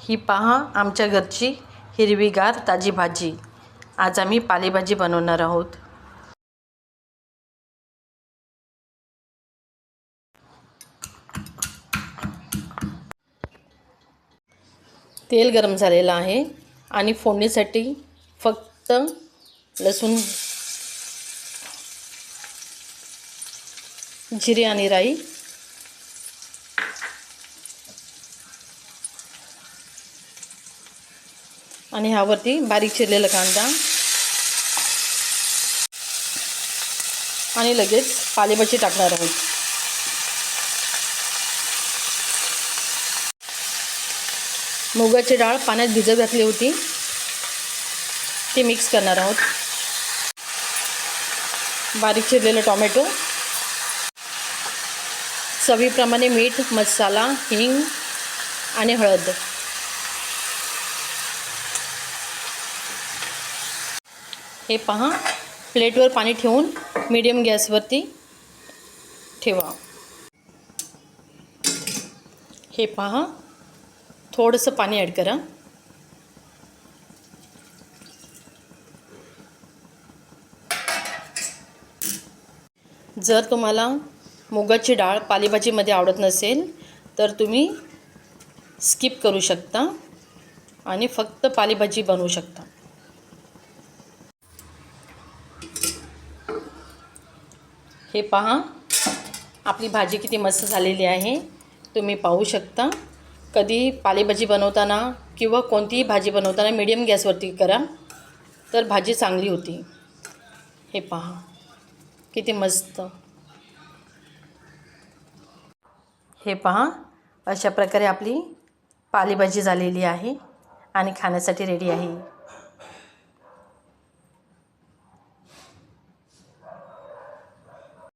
ही पहा आमच्या घरची हिरवीगार ताजी भाजी। आज आम्ही पालेभाजी बनवणार आहोत। तेल गरम झालेलं आहे आणि फोडणीसाठी फक्त लसूण, जिरे आणि राई, आणि ह्यावरती बारीक चिरलेला कांदा आणि लगेच पालेभाजी टाकणार आहोत। मुगाची डाळ पाण्यात भिजत घातली होती, ती मिक्स करणार आहोत। बारीक चिरलेला टोमॅटो, चवीप्रमाणे मीठ, मसाला, हिंग आणि हळद। हे पहा, प्लेटवर पाणी ठेवून मीडियम गॅसवरती ठेवा। हे पहा, थोडंसं पाणी ॲड करा। जर तुम्हाला मुगाची डाळ पालेभाजीमध्ये आवडत नसेल तर तुम्ही स्किप करू शकता आणि फक्त पालेभाजी बनवू शकता। हे पहा, आपली भाजी किती मस्त झालेली आहे, तुम्ही पाहू शकता। कधी पालेभाजी बनवताना किंवा कोणतीही भाजी बनवताना मीडियम गॅसवरती करा, तर भाजी चांगली होती। हे पहा किती मस्त। हे पहा, अशा प्रकारे आपली पालेभाजी झालेली आहे आणि खाण्यासाठी रेडी आहे।